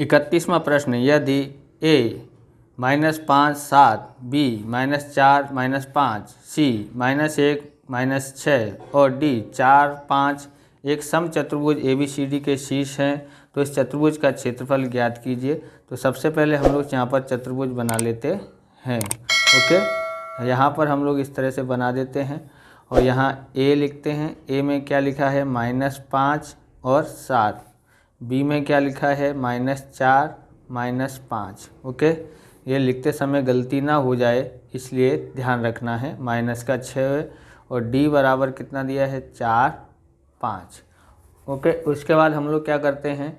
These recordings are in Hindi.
31वां प्रश्न, यदि a -5 7, b -4 -5, c -1 -6 और d 4 5 एक समचतुर्भुज ABCD के शीर्ष हैं, तो इस चतुर्भुज का क्षेत्रफल ज्ञात कीजिए। तो सबसे पहले हम लोग यहाँ पर चतुर्भुज बना लेते हैं। ओके, यहाँ पर हम लोग इस तरह से बना देते हैं और यहाँ a लिखते हैं। a में क्या लिखा है -5 और 7, b में क्या लिखा है -4 -5। ओके, ये लिखते समय गलती ना हो जाए इसलिए ध्यान रखना है। -6 और d बराबर कितना दिया है 4 5। ओके, उसके बाद हम लोग क्या करते हैं,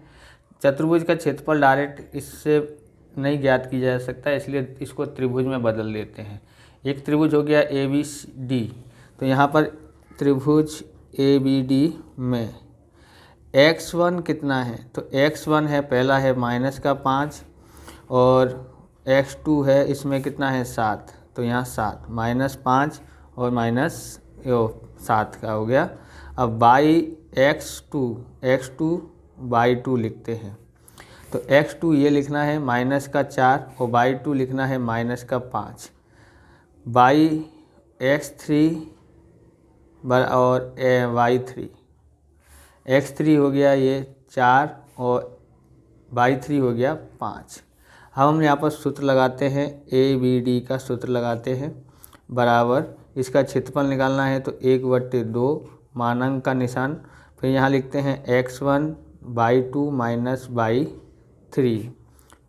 चतुर्भुज का क्षेत्रफल डायरेक्ट इससे नहीं ज्ञात किया जा सकता, इसलिए इसको त्रिभुज में बदल देते हैं। एक त्रिभुज हो गया ABCD, तो यहाँ पर त्रिभुज ABD में x1 कितना है, तो x1 है, पहला है -5 और x2 है, इसमें कितना है 7, तो यहाँ 7 -5 और -7 का हो गया। अब x2 लिखते हैं, तो x2 ये लिखना है -4 और y2 लिखना है -5। x3 और y3, x3 हो गया ये 4 और y3 हो गया 5। हम यहाँ पर सूत्र लगाते हैं, ABD का सूत्र लगाते हैं, बराबर इसका क्षेत्रफल निकालना है तो 1/2 मानंक का निशान, फिर यहाँ लिखते हैं x1 y2 y3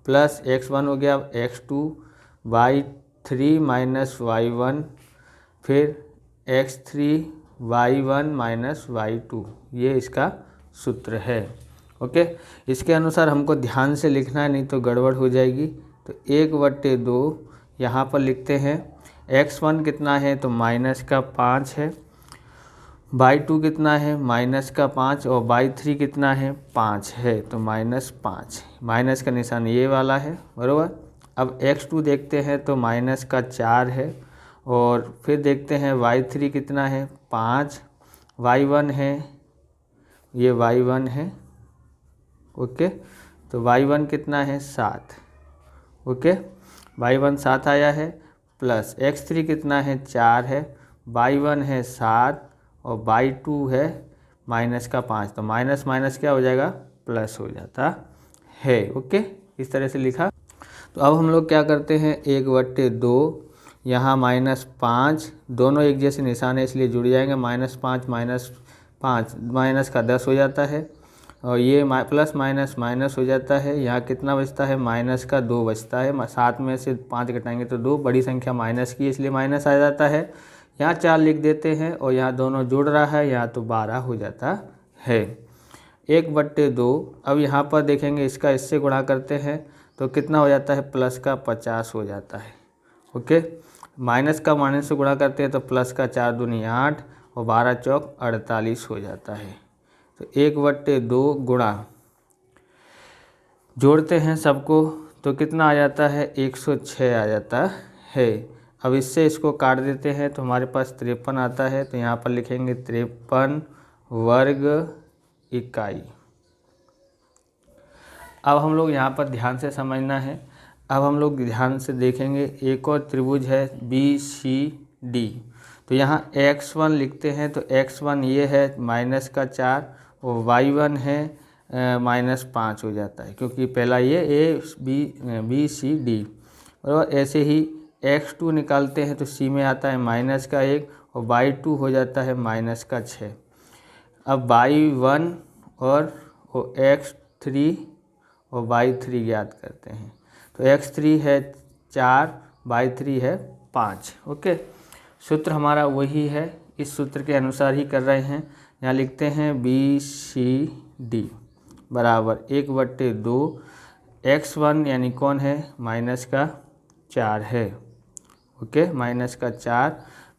plus x1 हो गया x2 y3 y1 फिर x3 y1 y2, ये इसका सूत्र है। ओके, इसके अनुसार हमको ध्यान से लिखना है, नहीं तो गड़बड़ हो जाएगी। तो 1/2 यहाँ पर लिखते हैं। x1 कितना है, तो -5 है, y2 कितना है -5 और y3 कितना है 5 है, तो -5, माइनस का निशान ये वाला है, बराबर। अब x2 देखते हैं तो -4 है और फिर देखते हैं y3 कितना है 5, y1 है, ये y1 है। ओके, तो y1 कितना है 7। ओके, y1 7 आया है, प्लस x3 कितना है 4 है, y1 है 7 और y2 है -5, तो माइनस माइनस क्या हो जाएगा, प्लस हो जाता है। ओके, इस तरह से लिखा। तो अब हम लोग क्या करते हैं, 1/2 यहाँ -5, दोनों एक जैसे निशान है इसलिए जुड़ जाएंगे, -5 माइनस का 10 हो जाता है और ये प्लस माइनस माइनस हो जाता है। यहाँ कितना बचता है, माइनस का 2 बचता है, 7 में से 5 घटाएंगे तो 2, बड़ी संख्या माइनस की इसलिए माइनस आ जाता है। यहाँ 4 लिख देते हैं और यहाँ दोनों जुड़ रहा है, यहाँ तो 12 हो जाता है। 1/2, अब यहाँ पर देखेंगे इसका इससे गुणा करते हैं तो कितना हो जाता है, प्लस का 50 हो जाता है। ओके, माइनस का माइनस से गुणा करते हैं तो प्लस का 4 दूनी 8 और 12 चौक 48 हो जाता है। तो 1/2 गुणा, जोड़ते हैं सबको तो कितना आ जाता है, 106 आ जाता है। अब इससे इसको काट देते हैं तो हमारे पास 53 आता है, तो यहाँ पर लिखेंगे 53 वर्ग इकाई। अब हम लोग यहाँ पर ध्यान से समझना है। अब हम लोग ध्यान से देखेंगे, एक और त्रिभुज है BCD, तो यहाँ x1 लिखते हैं, तो x1 ये है -4 और y1 है -5 हो जाता है, क्योंकि पहला ये BCD। और ऐसे ही x2 निकालते हैं तो c में आता है -1 और y2 हो जाता है -6। अब y1 और x3 और y3 ज्ञात करते हैं, तो x3 है 4, y3 है 5। ओके, सूत्र हमारा वही है, इस सूत्र के अनुसार ही कर रहे हैं। यहाँ लिखते हैं BCD बराबर 1/2 x1 यानी कौन है, -4 है। ओके, -4,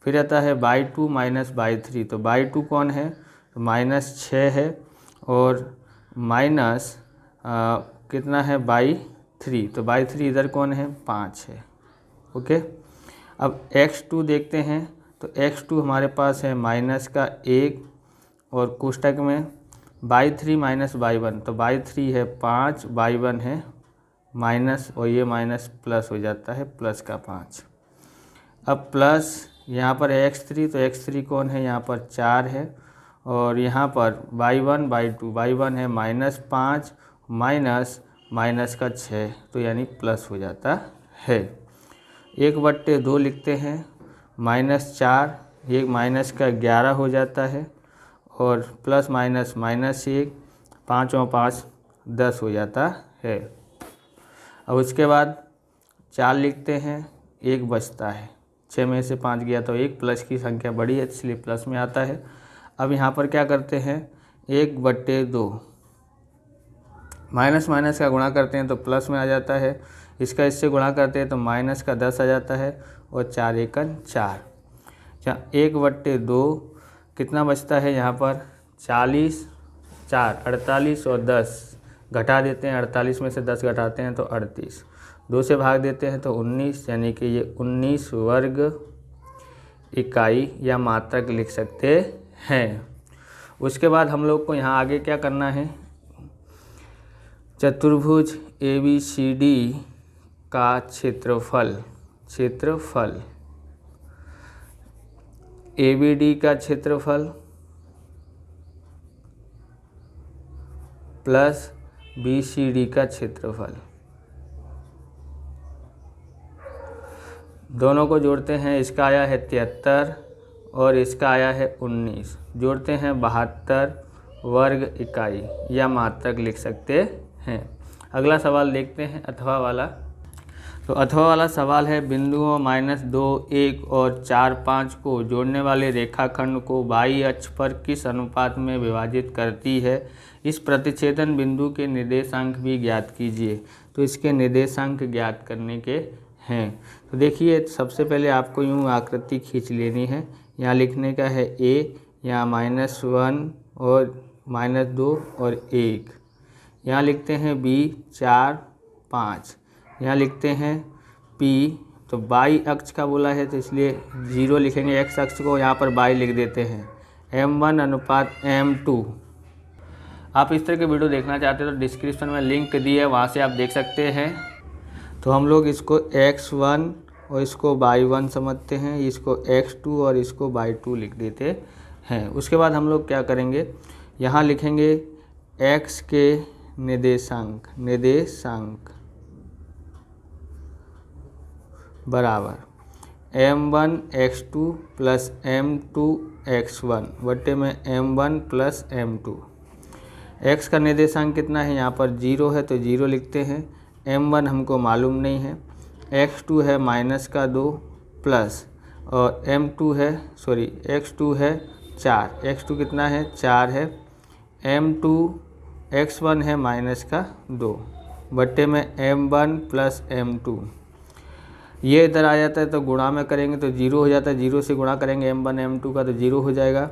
फिर आता है y2 -y3, तो y2 कौन है, तो -6 है और माइनस कितना है y3, तो y3 इधर कौन है 5 है। ओके, अब x2 देखते हैं, तो x2 हमारे पास है -1 और कोष्टक में बाई 3 माइनस बाई 1, तो बाई 3 है 5, बाई 1 है माइनस, और ये माइनस प्लस हो जाता है प्लस का 5। अब प्लस यहाँ पर है x3, तो x3 कौन है यहाँ पर 4 है, और यहाँ पर बाई 1 बाई 2, बाई 1 है माइनस 5 माइनस माइनस का 6, तो यानी प्लस हो जाता है। 1/2 लिखते हैं, -4, ये माइनस का 11 हो जाता है, और प्लस माइनस -1, 5 और 5 10 हो जाता है। अब उसके बाद 4 लिखते हैं, 1 बचता है, 6 में से 5 गया तो 1, प्लस की संख्या बड़ी है इसलिए प्लस में आता है। अब यहाँ पर क्या करते हैं, 1/2, माइनस माइनस का गुणा करते हैं तो प्लस में आ जाता है, इसका इससे गुणा करते हैं तो माइनस का 10 आ जाता है, और 4 एकन 4। 1/2 कितना बचता है यहाँ पर 40, 4 48 और 10 घटा देते हैं, 48 में से 10 घटाते हैं तो 38, 2 से भाग देते हैं तो 19, यानी कि ये 19 वर्ग इकाई या मात्रक लिख सकते हैं। उसके बाद हम लोग को यहाँ आगे क्या करना है, चतुर्भुज ABCD का क्षेत्रफल ABD का क्षेत्रफल प्लस BCD का क्षेत्रफल, दोनों को जोड़ते हैं, इसका आया है 73 और इसका आया है 19, जोड़ते हैं 72 वर्ग इकाई या मात्रक लिख सकते हैं। अगला सवाल देखते हैं अथवा वाला। तो अथवा वाला सवाल है, बिंदुओं -2, 1 और 4, 5 को जोड़ने वाले रेखाखंड को बाई अक्ष पर किस अनुपात में विभाजित करती है, इस प्रतिच्छेदन बिंदु के निर्देशांक भी ज्ञात कीजिए। तो इसके निर्देशांक ज्ञात करने के हैं। तो देखिए, सबसे पहले आपको यूँ आकृति खींच लेनी है, यहाँ लिखने का है A, यहाँ -1 और -2 और 1, यहाँ लिखते हैं B 4 5, यहाँ लिखते हैं P, तो बाई अक्ष का बोला है तो इसलिए 0 लिखेंगे, x अक्ष को यहाँ पर बाई लिख देते हैं, M1 अनुपात M2। आप इस तरह के वीडियो देखना चाहते हैं तो डिस्क्रिप्शन में लिंक दी है, वहाँ से आप देख सकते हैं। तो हम लोग इसको x1 और इसको बाई 1 समझते हैं, इसको x2 और इसको बाई 2 लिख देते हैं। उसके बाद हम लोग क्या करेंगे, यहाँ लिखेंगे x के निर्देशांक बराबर m1 x2 plus m2 x1 बटे में m1 प्लस m2। x का निर्देशांक कितना है, यहाँ पर 0 है तो 0 लिखते हैं, m1 हमको मालूम नहीं है, x2 है -2 प्लस, और x2 है 4, x2 कितना है 4 है, m2 x1 है -2 बट्टे में m1 प्लस m2। ये इधर आ जाता है तो गुणा में करेंगे तो 0 हो जाता है, 0 से गुणा करेंगे m1 m2 का तो 0 हो जाएगा।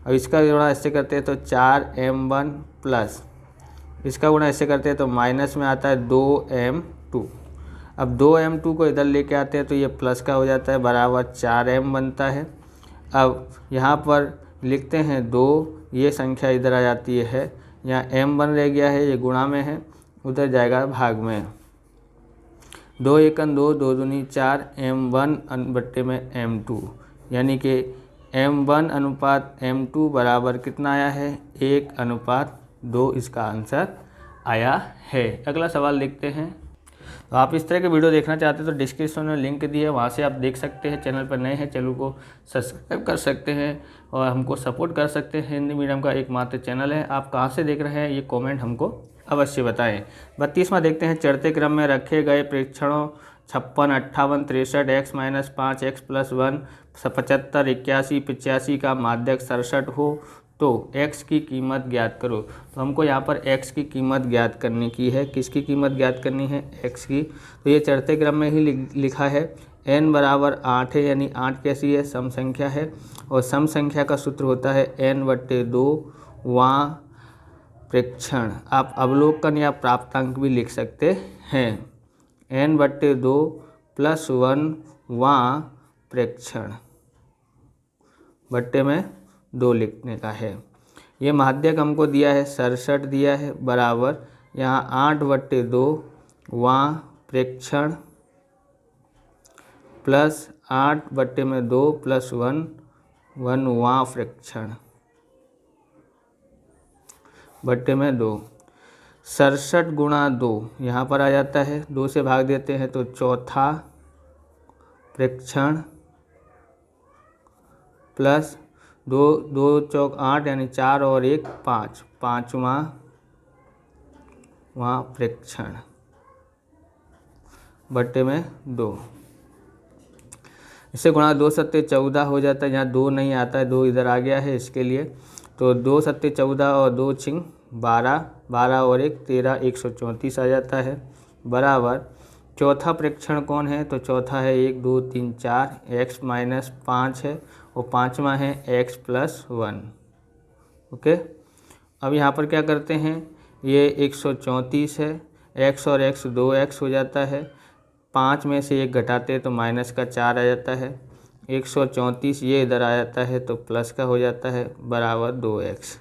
और इसका गुणा ऐसे करते हैं तो 4m1 प्लस, इसका गुणा ऐसे करते हैं तो माइनस में आता है 2m2। अब 2m2 को इधर लेके आते हैं तो ये प्लस का हो जाता है, बराबर 4m बनता है। अब यहाँ पर लिखते हैं 2, ये संख्या इधर आ जाती है, यहाँ m1 रह गया है, ये गुणा में है, उधर जाएगा भाग में, 2 एकन 2, 2 दूनी 4, m1 बट्टे में m2, यानी कि m1 अनुपात m2 बराबर कितना आया है 1:2, इसका आंसर आया है। अगला सवाल देखते हैं। तो आप इस तरह के वीडियो देखना चाहते हैं तो डिस्क्रिप्शन में लिंक दी है, वहाँ से आप देख सकते हैं। चैनल पर नए हैं, चैनल को सब्सक्राइब कर सकते हैं और हमको सपोर्ट कर सकते हैं। हिंदी मीडियम का एकमात्र चैनल है। आप कहाँ से देख रहे हैं ये कमेंट हमको अवश्य बताएं। 32वां देखते हैं, चढ़ते क्रम में रखे गए प्रेक्षणों 56, 58, 63, x-5, x + 1, 75, 81, 85 का माध्यक 67 हो तो x की कीमत ज्ञात करो। तो हमको यहाँ पर x की कीमत ज्ञात करने की है। किसकी कीमत ज्ञात करनी है? x की। तो ये चढ़ते क्रम में ही लिखा है। n बराबर 8 है, यानी 8 कैसी है? सम संख्या है। और सम संख्या का सूत्र होता है n/2 वां प्रेक्षण। आप अवलोकन या प्राप्तांक भी लिख सकते हैं। n/2 + 1 वां प्रेक्षण बट्टे में 2 लिखने का है। ये माध्यक हमको दिया है 67 दिया है, बराबर यहाँ 8/2 वहाँ प्रेक्षण प्लस 8/2 प्लस 1 वहाँ प्रेक्षण बट्टे में 2। 67 गुणा 2 यहाँ पर आ जाता है, 2 से भाग देते हैं तो चौथा प्रेक्षण प्लस 2 चौक 8 यानी 4 और 1 5, 5वां वहाँ प्रेक्षण बट्टे में 2। इससे गुणा 2 सत्ते 14 हो जाता है, यहाँ 2 नहीं आता है, 2 इधर आ गया है इसके लिए, तो 2 सत्ते 14 और 2 छिंग 12, 12 और 1 13, 134 आ जाता है, बराबर चौथा प्रेक्षण कौन है, तो चौथा है 1 2 3 4 x माइनस 5 है और 5वां है x प्लस 1। ओके, अब यहाँ पर क्या करते हैं, ये 134 है, x और x 2x हो जाता है, 5 में से 1 घटाते हैं तो माइनस का 4 आ जाता है, 134 ये इधर आ जाता है तो प्लस का हो जाता है, बराबर 2x।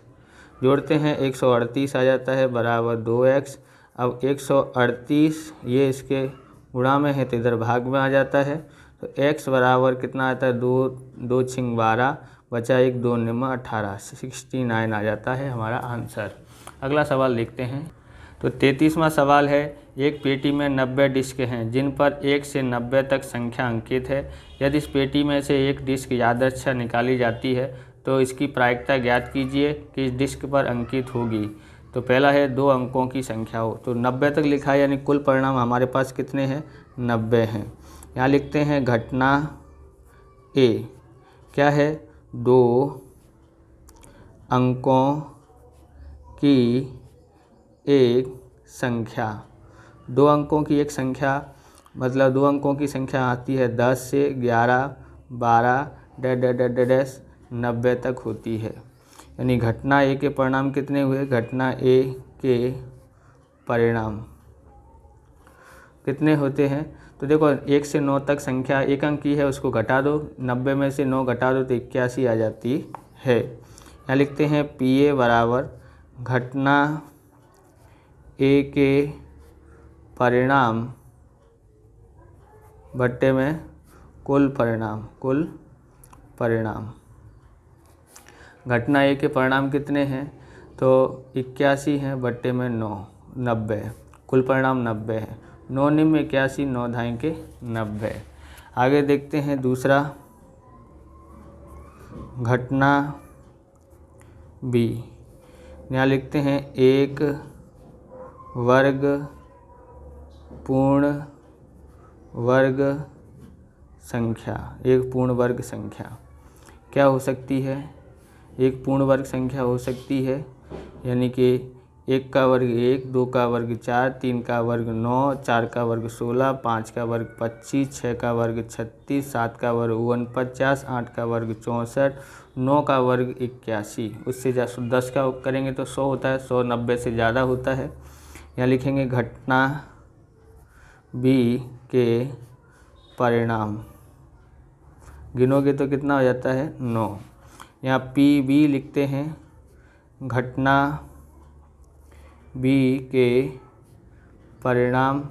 जोड़ते हैं 138 आ जाता है, बराबर 2x। अब 138 ये इसके गुणा में है तो इधर भाग में आ जाता है, तो x बराबर कितना आता है, 2 छिंग 12 बचा 1 2 निम्न 18, 69 आ जाता है हमारा आंसर। अगला सवाल देखते हैं। तो 33वां सवाल है, एक पेटी में 90 डिस्क हैं जिन पर 1 से 90 तक संख्या अंकित है। यदि इस पेटी में से एक डिस्क यादृच्छा निकाली जाती है तो इसकी प्रायिकता ज्ञात कीजिए कि इस डिस्क पर अंकित होगी। तो पहला है 2 अंकों की संख्या हो, तो 90 तक लिखा है, यानी कुल परिणाम हमारे पास कितने हैं, 90 हैं। यहाँ लिखते हैं घटना ए क्या है, 2 अंकों की एक संख्या। 2 अंकों की एक संख्या मतलब 2 अंकों की संख्या आती है 10 से 11 12 डैश 90 तक होती है। यानी घटना ए के परिणाम कितने हुए, घटना ए के परिणाम कितने होते हैं, तो देखो 1 से 9 तक संख्या एक अंक की है, उसको घटा दो, 90 में से 9 घटा दो तो 81 आ जाती है। यहाँ लिखते हैं पी ए बराबर घटना ए के परिणाम बट्टे में कुल परिणाम। घटना ए के परिणाम कितने हैं, तो 81 हैं बट्टे में 9, 90, कुल परिणाम 90 है, 9 निम्न 81, 9 धाई के 90। आगे देखते हैं दूसरा, घटना बी। यहाँ लिखते हैं एक वर्ग पूर्ण वर्ग संख्या। एक पूर्ण वर्ग संख्या क्या हो सकती है, एक पूर्ण वर्ग संख्या हो सकती है, यानी कि 1 का वर्ग 1, 2 का वर्ग 4, 3 का वर्ग 9, 4 का वर्ग 16, 5 का वर्ग 25, 6 का वर्ग 36, 7 का वर्ग 49, 8 का वर्ग 64, 9 का वर्ग 81। उससे 10 का करेंगे तो 100 होता है, 100 90 से ज़्यादा होता है। यहाँ लिखेंगे घटना बी के परिणाम, गिनोगे तो कितना हो जाता है, 9। यहाँ पी बी लिखते हैं, घटना बी के परिणाम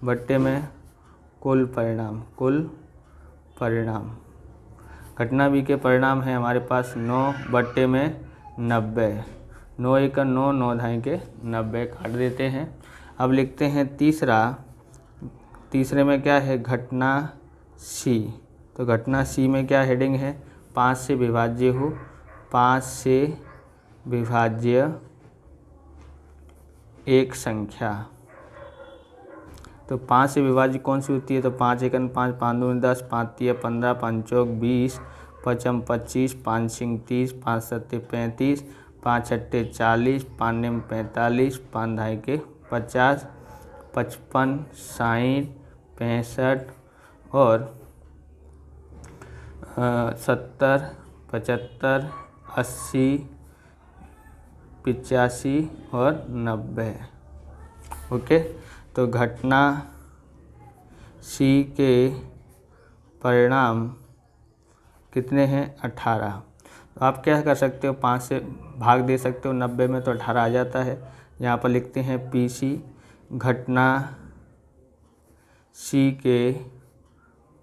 बट्टे में कुल परिणाम। घटना बी के परिणाम है हमारे पास 9 बट्टे में 90, 9 1 9, 9 धाई के 90 काट देते हैं। अब लिखते हैं तीसरे में क्या है, घटना सी। तो घटना सी में क्या हेडिंग है, 5 से विभाज्य हो, 5 से विभाज्य एक संख्या। तो 5 से विभाज्य कौन सी होती है, तो 5 1 5, 5 2 10, 5 3 15, 5 4 20, 5 25, 5 6 30, 5 7 35, 5 8 40, 5 9 45, 5 ढाई के 50, 55 60 65 और 70 75 80 85 और 90। ओके, तो घटना सी के परिणाम कितने हैं, 18। तो आप क्या कर सकते हो, 5 से भाग दे सकते हो 90 में, तो 18 आ जाता है। यहाँ पर लिखते हैं PC घटना C के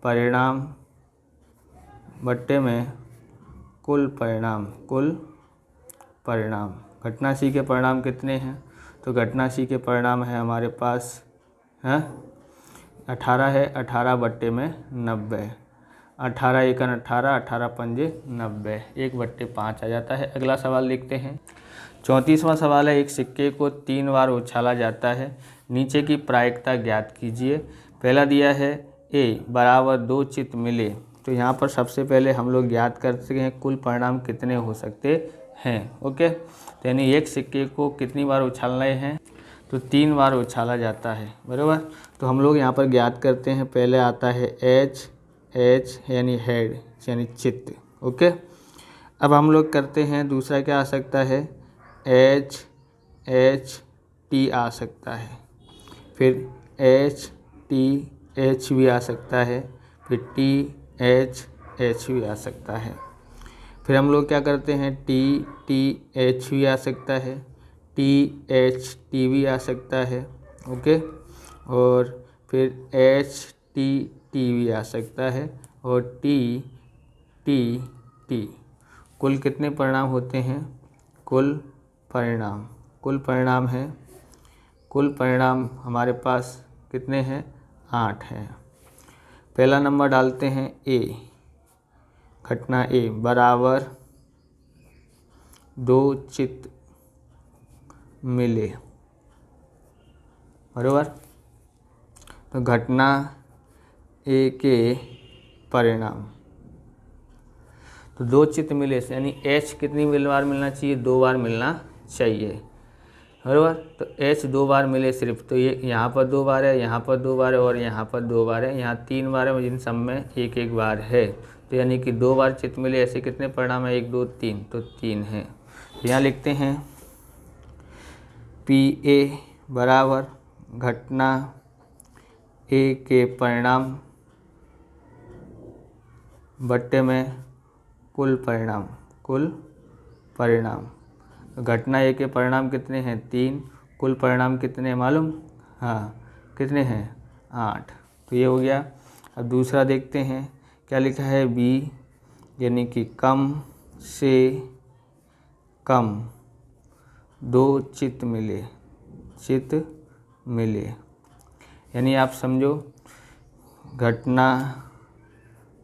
परिणाम बट्टे में कुल परिणाम। घटना C के परिणाम कितने हैं, तो घटना C के परिणाम है हमारे पास है 18 है, 18 बट्टे में 90, 18 एकन 18, 18 पंजे 90, 1/5 आ जाता है। अगला सवाल देखते हैं। 34वां सवाल है, एक सिक्के को 3 बार उछाला जाता है, नीचे की प्रायिकता ज्ञात कीजिए। पहला दिया है A बराबर 2 चित्त मिले। तो यहाँ पर सबसे पहले हम लोग ज्ञात कर सकते हैं कुल परिणाम कितने हो सकते हैं। ओके, तो यानी एक सिक्के को कितनी बार उछालना है, तो 3 बार उछाला जाता है, बराबर। तो हम लोग यहाँ पर ज्ञात करते हैं, पहले आता है H यानी हेड यानी चित्त। ओके, अब हम लोग करते हैं दूसरा क्या आ सकता है, T आ सकता है, फिर H भी आ सकता है, फिर TH भी आ सकता है, फिर हम लोग क्या करते हैं TH भी आ सकता है, THT भी आ सकता है। ओके, और फिर HTT भी आ सकता है, और TTT। कुल कितने परिणाम होते हैं, कुल परिणाम है, कुल परिणाम हमारे पास कितने हैं, 8 हैं। पहला नंबर डालते हैं A, घटना A बराबर 2 चित्त मिले, बराबर। तो घटना A के परिणाम, तो 2 चित्त मिले से यानी H कितनी बार मिलना चाहिए, 2 बार मिलना चाहिए, बराबर। तो H 2 बार मिले सिर्फ, तो ये यहाँ पर 2 बार है, यहाँ पर 2 बार है, और यहाँ पर 2 बार है, यहाँ 3 बार है, जिन सब में 1 बार है। तो यानी कि 2 बार चित्त मिले, ऐसे कितने परिणाम है, 1 2 3, तो 3 है। तो यहाँ लिखते हैं PA बराबर घटना A के परिणाम बट्टे में कुल परिणाम। घटना A के परिणाम कितने हैं, 3, कुल परिणाम कितने हैं मालूम, हाँ कितने हैं, 8। तो ये हो गया। अब दूसरा देखते हैं, क्या लिखा है B यानी कि कम से कम 2 चित्त मिले, यानी आप समझो घटना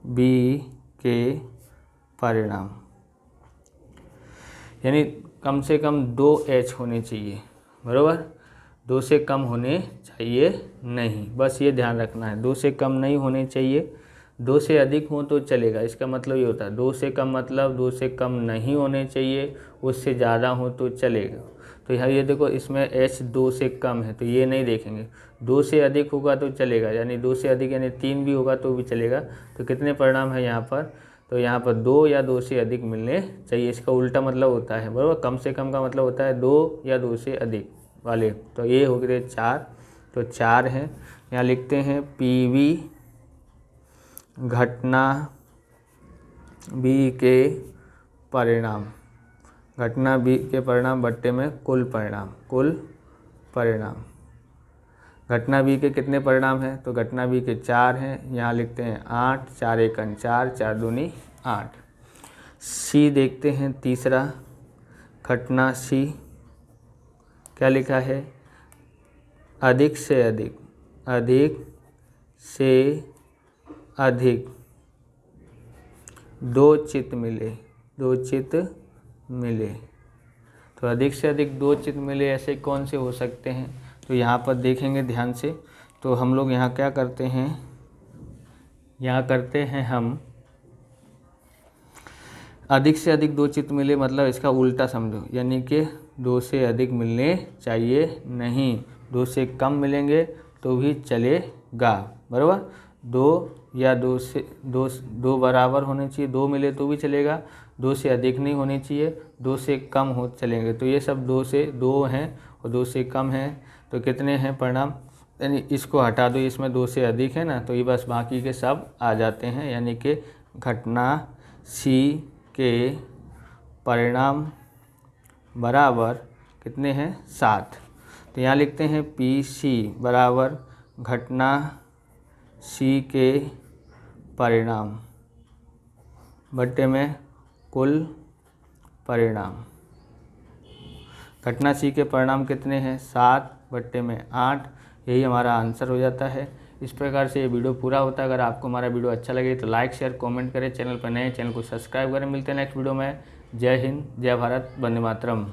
B के परिणाम, यानी कम से कम 2H होने चाहिए, बराबर। 2 से कम होने चाहिए नहीं, बस ये ध्यान रखना है, 2 से कम नहीं होने चाहिए। 2 से अधिक हो तो चलेगा, इसका मतलब ये होता है 2 से कम मतलब 2 से कम नहीं होने चाहिए, उससे ज़्यादा हो तो चलेगा। तो यहाँ ये देखो, इसमें H 2 से कम है, तो ये नहीं देखेंगे। 2 से अधिक होगा तो चलेगा, यानी 2 से अधिक यानी 3 भी होगा तो भी चलेगा। तो कितने परिणाम है यहाँ पर, तो यहाँ पर 2 या 2 से अधिक मिलने चाहिए, इसका उल्टा मतलब होता है, बराबर। कम से कम का मतलब होता है 2 या 2 से अधिक वाले। तो ये हो गए 4, तो 4 हैं। यहाँ लिखते हैं PB घटना B के परिणाम, घटना B के परिणाम बट्टे में कुल परिणाम। घटना B के कितने परिणाम हैं, तो घटना B के 4 हैं, यहाँ लिखते हैं 8, 4 एकन 4, 4 दूनी 8। C देखते हैं तीसरा, घटना C क्या लिखा है, अधिक से अधिक 2 चित्त मिले। तो अधिक से अधिक 2 चित्त मिले ऐसे कौन से हो सकते हैं, तो यहाँ पर देखेंगे ध्यान से। तो हम लोग यहाँ क्या करते हैं, यहाँ करते हैं हम अधिक से अधिक 2 चित्त मिले, मतलब इसका उल्टा समझो, यानी कि 2 से अधिक मिलने चाहिए नहीं, 2 से कम मिलेंगे तो भी चलेगा, बराबर। 2 या 2 से 2 बराबर होने चाहिए, 2 मिले तो भी चलेगा, 2 से अधिक नहीं होने चाहिए, 2 से कम हो चलेंगे। तो ये सब 2 से 2 हैं और 2 से कम हैं, तो कितने हैं परिणाम, यानी इसको हटा दो, इसमें 2 से अधिक है ना, तो ये बस बाकी के सब आ जाते हैं, यानी कि घटना C के परिणाम बराबर कितने हैं 7। तो यहाँ लिखते हैं PC बराबर घटना C के परिणाम बट्टे में कुल परिणाम। घटना C के परिणाम कितने हैं 7 बट्टे में 8, यही हमारा आंसर हो जाता है। इस प्रकार से ये वीडियो पूरा होता है। अगर आपको हमारा वीडियो अच्छा लगे तो लाइक शेयर कमेंट करें, चैनल पर नए चैनल को सब्सक्राइब करें। मिलते हैं नेक्स्ट वीडियो में। जय हिंद, जय भारत, वंदे मातरम।